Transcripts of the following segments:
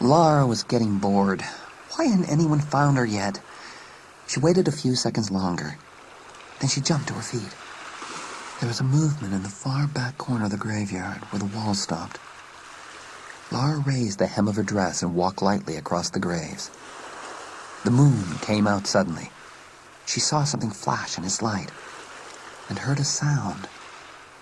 Lara was getting bored. Why hadn't anyone found her yet? She waited a few seconds longer. Then she jumped to her feet. There was a movement in the far back corner of the graveyard where the wall stopped. Lara raised the hem of her dress and walked lightly across the graves. The moon came out suddenly. She saw something flash in its light and heard a sound,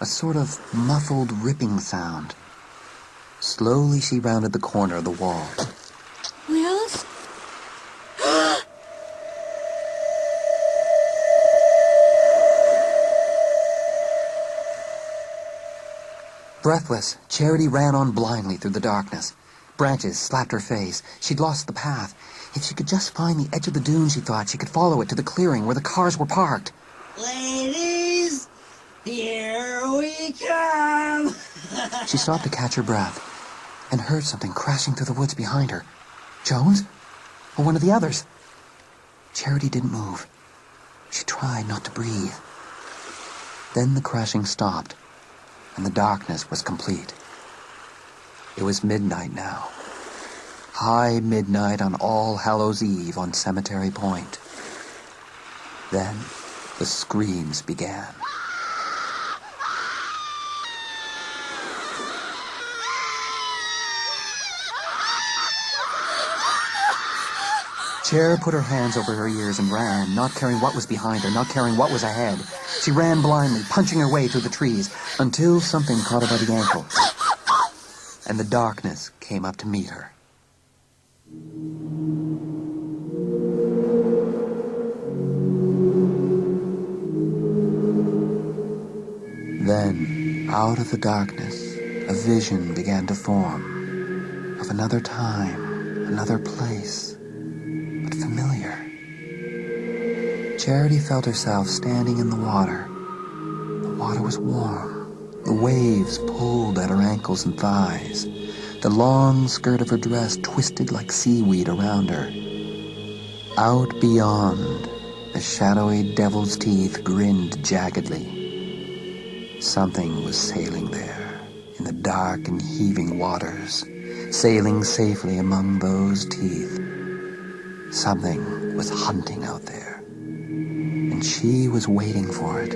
a sort of muffled ripping sound. Slowly she rounded the corner of the wall. Wills? Breathless, Charity ran on blindly through the darkness. Branches slapped her face. She'd lost the path. If she could just find the edge of the dune, she thought, she could follow it to the clearing where the cars were parked. Ladies, here we come! She stopped to catch her breath and heard something crashing through the woods behind her. Jones? Or one of the others? Charity didn't move. She tried not to breathe. Then the crashing stopped, and the darkness was complete. It was midnight now. High midnight on All Hallows Eve on Cemetery Point. Then the screams began. Cher put her hands over her ears and ran, not caring what was behind her, not caring what was ahead. She ran blindly, punching her way through the trees, until something caught her by the ankle. And the darkness came up to meet her. Then, out of the darkness, a vision began to form of another time, another place, but familiar. Charity felt herself standing in the water. The water was warm. The waves pulled at her ankles and thighs. The long skirt of her dress twisted like seaweed around her. Out beyond, the shadowy devil's teeth grinned jaggedly. Something was sailing there, in the dark and heaving waters, sailing safely among those teeth. Something was hunting out there, and she was waiting for it.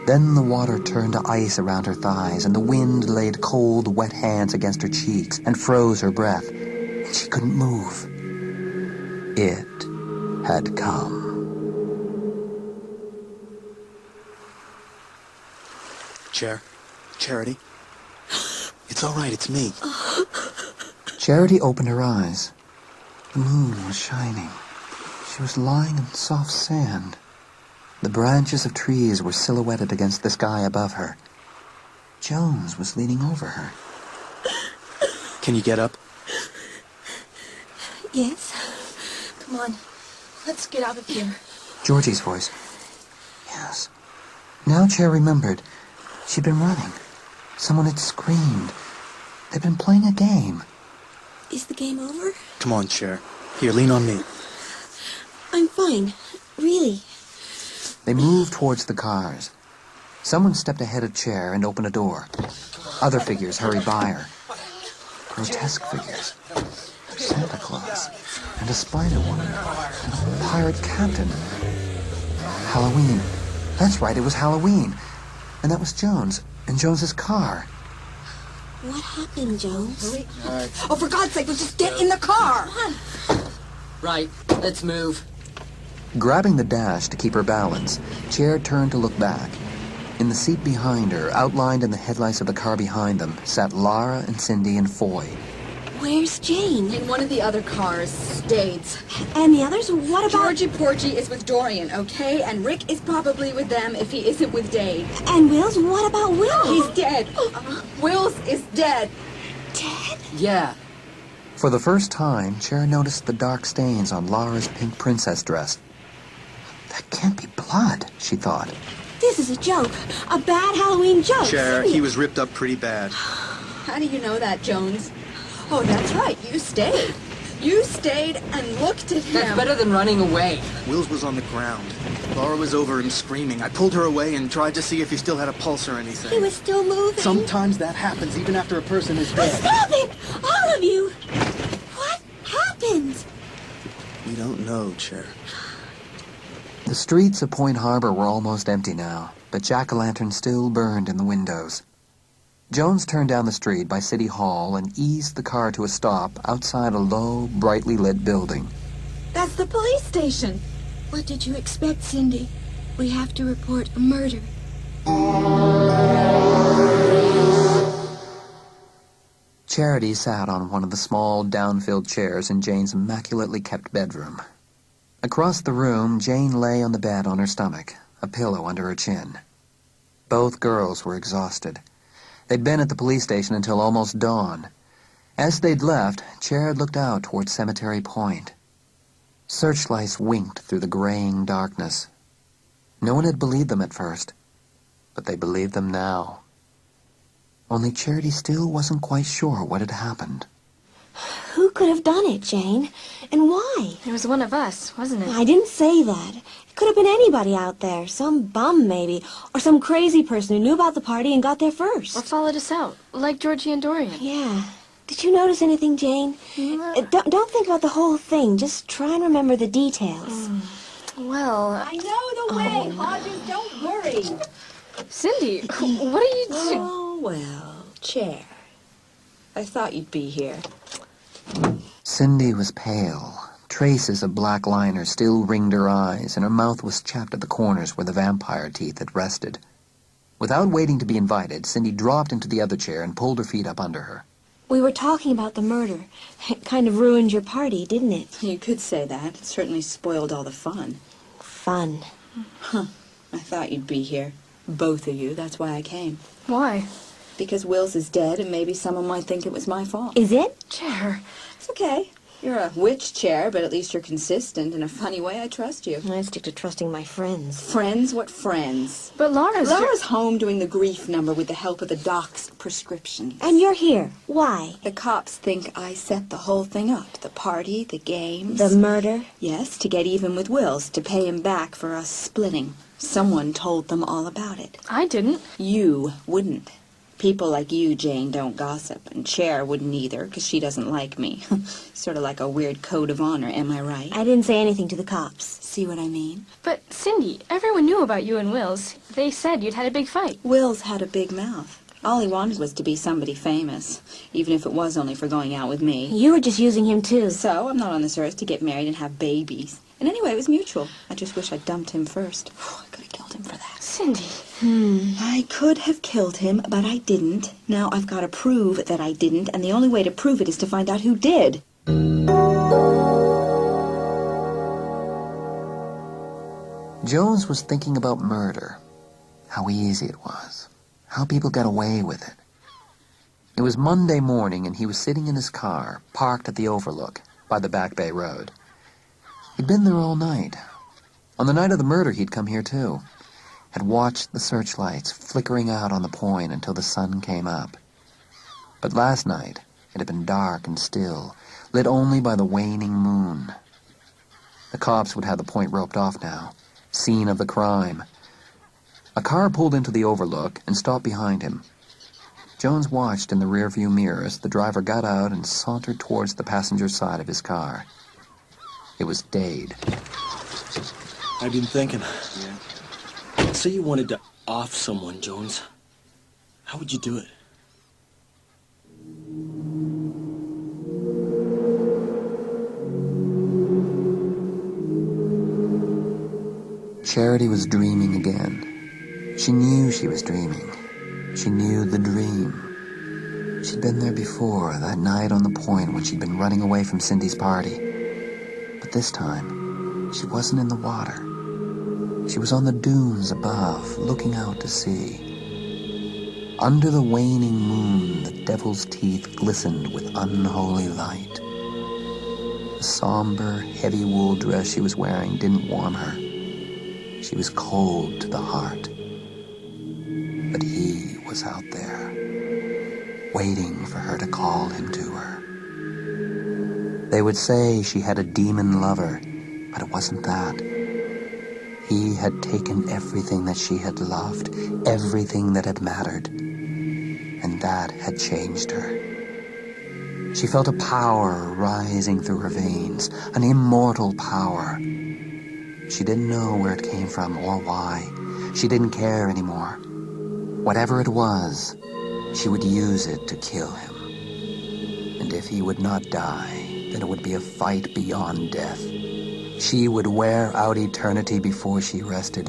Then the water turned to ice around her thighs, and the wind laid cold, wet hands against her cheeks and froze her breath, and she couldn't move. It had come. Charity? It's all right, it's me. Charity opened her eyes. The moon was shining. She was lying in soft sand. The branches of trees were silhouetted against the sky above her. Jones was leaning over her. Can you get up? Yes. Come on. Let's get out of here. Georgie's voice. Yes. Now Cher remembered. She'd been running. Someone had screamed. They'd been playing a game. Is the game over? Come on, Cher. Here, lean on me. I'm fine. Really. They moved towards the cars. Someone stepped ahead of Cher and opened a door. Other figures hurried by her. Grotesque figures. Santa Claus, and a Spider-Woman, and a pirate captain. Halloween. That's right, it was Halloween. And that was Jones, and Jones's car. What happened, Jones? Oh, for God's sake, let's just get in the car! Come on. Right, let's move. Grabbing the dash to keep her balance, Cher turned to look back. In the seat behind her, outlined in the headlights of the car behind them, sat Lara and Cindy and Foy. Where's Jane? In one of the other cars, Stades. And the others? What about... Georgie Porgy is with Dorian, okay? And Rick is probably with them if he isn't with Dave. And Wills? What about Wills? He's dead. Wills is dead. Dead? Yeah. For the first time, Cher noticed the dark stains on Lara's pink princess dress. That can't be blood, she thought. This is a joke. A bad Halloween joke. Cher, he was ripped up pretty bad. How do you know that, Jones? Oh, that's right. You stayed. You stayed and looked at him. That's better than running away. Wills was on the ground. Laura was over him screaming. I pulled her away and tried to see if he still had a pulse or anything. He was still moving. Sometimes that happens even after a person is dead. Stop it! All of you! friends? We don't know, Chair. The streets of Point Harbor were almost empty now, but jack-o'-lanterns still burned in the windows. Jones turned down the street by City Hall and eased the car to a stop outside a low, brightly lit building. That's the police station. What did you expect, Cindy? We have to report a murder. Charity sat on one of the small, down-filled chairs in Jane's immaculately kept bedroom. Across the room, Jane lay on the bed on her stomach, a pillow under her chin. Both girls were exhausted. They'd been at the police station until almost dawn. As they'd left, Chad looked out toward Cemetery Point. Searchlights winked through the graying darkness. No one had believed them at first, but they believed them now. Only Charity still wasn't quite sure what had happened. Who could have done it, Jane? And why? It was one of us, wasn't it? I didn't say that. It could have been anybody out there. Some bum, maybe. Or some crazy person who knew about the party and got there first. Or followed us out, like Georgie and Dorian. Yeah. Did you notice anything, Jane? Don't think about the whole thing. Just try and remember the details. Well, I know the way, Hodges. Don't worry. Cindy, what are you doing? Oh, well, Chair. I thought you'd be here. Cindy was pale. Traces of black liner still ringed her eyes, and her mouth was chapped at the corners where the vampire teeth had rested. Without waiting to be invited, Cindy dropped into the other chair and pulled her feet up under her. We were talking about the murder. It kind of ruined your party, didn't it? You could say that. It certainly spoiled all the fun. Fun. Huh. I thought you'd be here. Both of you. That's why I came. Why? Because Wills is dead, and maybe someone might think it was my fault. Is it? Chair. It's okay. You're a witch, Chair, but at least you're consistent. In a funny way, I trust you. I stick to trusting my friends. Friends? What friends? But Laura's... Laura's home doing the grief number with the help of the doc's prescriptions. And you're here. Why? The cops think I set the whole thing up. The party, the games. The murder? Yes, to get even with Wills, to pay him back for us splitting. Someone told them all about it. I didn't. You wouldn't. People like you, Jane, don't gossip, and Cher wouldn't either, because she doesn't like me. Sort of like a weird code of honor, am I right? I didn't say anything to the cops. See what I mean? But, Cindy, everyone knew about you and Wills. They said you'd had a big fight. Wills had a big mouth. All he wanted was to be somebody famous, even if it was only for going out with me. You were just using him, too. So, I'm not on this earth to get married and have babies. And anyway, it was mutual. I just wish I'd dumped him first. I could have killed him for that. Cindy. I could have killed him, but I didn't. Now I've got to prove that I didn't, and the only way to prove it is to find out who did. Jones was thinking about murder. How easy it was. How people got away with it. It was Monday morning, and he was sitting in his car, parked at the Overlook, by the Back Bay Road. He'd been there all night. On the night of the murder, he'd come here, too. Had watched the searchlights flickering out on the point until the sun came up. But last night, it had been dark and still, lit only by the waning moon. The cops would have the point roped off now. Scene of the crime. A car pulled into the Overlook and stopped behind him. Jones watched in the rearview mirror as the driver got out and sauntered towards the passenger side of his car. It was Dade. I've been thinking. Yeah. Say you wanted to off someone, Jones. How would you do it? Charity was dreaming again. She knew she was dreaming. She knew the dream. She'd been there before, that night on the point when she'd been running away from Cindy's party. But this time, she wasn't in the water. She was on the dunes above, looking out to sea. Under the waning moon, the devil's teeth glistened with unholy light. The somber, heavy wool dress she was wearing didn't warm her. She was cold to the heart. But he was out there, waiting for her to call him to her. They would say she had a demon lover, but it wasn't that. He had taken everything that she had loved, everything that had mattered, and that had changed her. She felt a power rising through her veins, an immortal power. She didn't know where it came from or why. She didn't care anymore. Whatever it was, she would use it to kill him. And if he would not die, then it would be a fight beyond death. She would wear out eternity before she rested.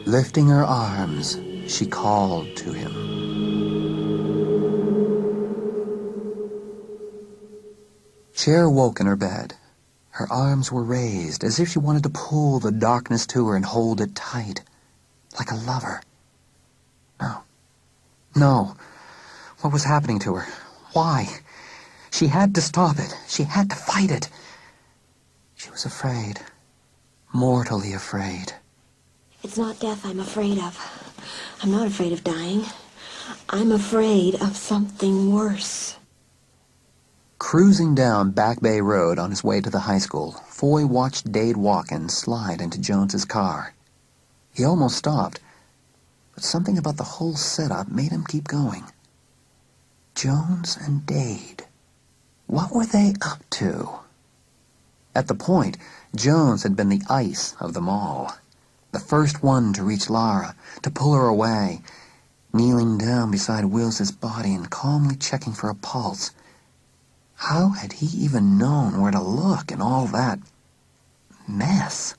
Lifting her arms, she called to him. Cher woke in her bed. Her arms were raised, as if she wanted to pull the darkness to her and hold it tight, like a lover. No. What was happening to her? Why? She had to stop it. She had to fight it. She was afraid. Mortally afraid. It's not death I'm afraid of. I'm not afraid of dying. I'm afraid of something worse. Cruising down Back Bay Road on his way to the high school, Foy watched Dade Watkins slide into Jones's car. He almost stopped, but something about the whole setup made him keep going. Jones and Dade. What were they up to? At the point, Jones had been the ice of them all. The first one to reach Lara, to pull her away, kneeling down beside Wills's body and calmly checking for a pulse. How had he even known where to look in all that mess?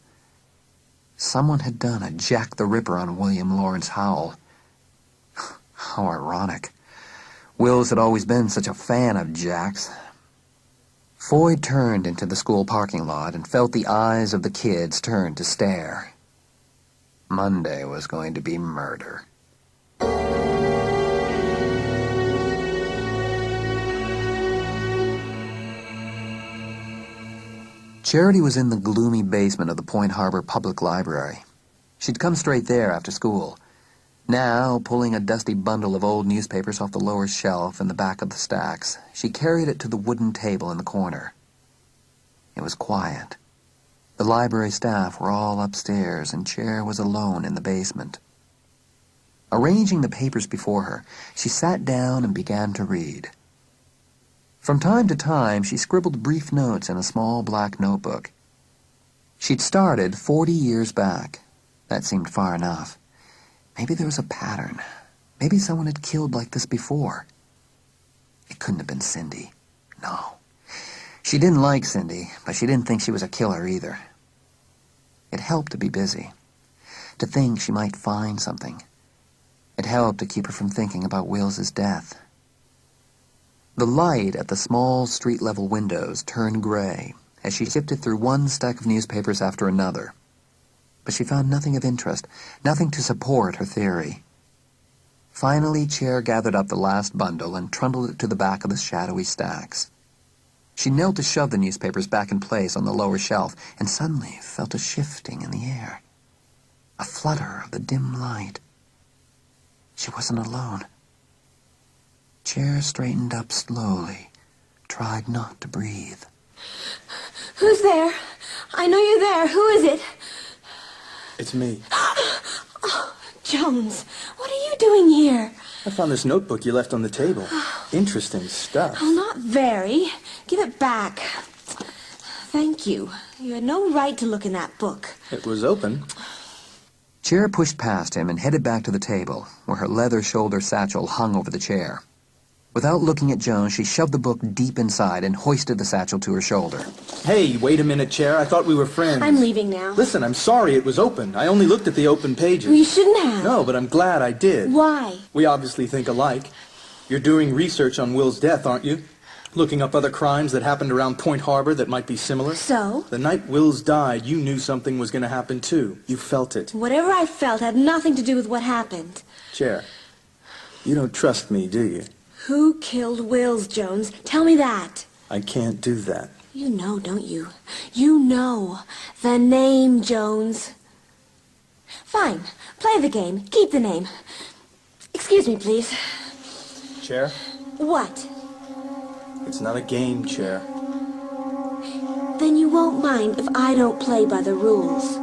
Someone had done a Jack the Ripper on William Lawrence Howell. How ironic. Wills had always been such a fan of Jack's. Foy turned into the school parking lot and felt the eyes of the kids turn to stare. Monday was going to be murder. Charity was in the gloomy basement of the Point Harbor Public Library. She'd come straight there after school. Now, pulling a dusty bundle of old newspapers off the lower shelf in the back of the stacks, she carried it to the wooden table in the corner. It was quiet. The library staff were all upstairs, and Cher was alone in the basement. Arranging the papers before her, she sat down and began to read. From time to time, she scribbled brief notes in a small black notebook. She'd started 40 years back. That seemed far enough. Maybe there was a pattern. Maybe someone had killed like this before. It couldn't have been Cindy. No. She didn't like Cindy, but she didn't think she was a killer either. It helped to be busy, to think she might find something. It helped to keep her from thinking about Wills's death. The light at the small street-level windows turned gray as she sifted through one stack of newspapers after another. But she found nothing of interest, nothing to support her theory. Finally, Cher gathered up the last bundle and trundled it to the back of the shadowy stacks. She knelt to shove the newspapers back in place on the lower shelf and suddenly felt a shifting in the air, a flutter of the dim light. She wasn't alone. Cher straightened up slowly, tried not to breathe. Who's there? I know you're there. Who is it? It's me. Oh, Jones, what are you doing here? I found this notebook you left on the table. Interesting stuff. Oh, not very. Give it back. Thank you. You had no right to look in that book. It was open. Cher pushed past him and headed back to the table, where her leather shoulder satchel hung over the chair. Without looking at Jones, she shoved the book deep inside and hoisted the satchel to her shoulder. Hey, wait a minute, Cher. I thought we were friends. I'm leaving now. Listen, I'm sorry it was open. I only looked at the open pages. Well, you shouldn't have. No, but I'm glad I did. Why? We obviously think alike. You're doing research on Will's death, aren't you? Looking up other crimes that happened around Point Harbor that might be similar? So? The night Wills died, you knew something was going to happen, too. You felt it. Whatever I felt had nothing to do with what happened. Cher, you don't trust me, do you? Who killed Wills, Jones? Tell me that. I can't do that. You know, don't you? You know. The name, Jones. Fine. Play the game. Keep the name. Excuse me, please. Cher, What? it's not a game, Cher. Then you won't mind if I don't play by the rules.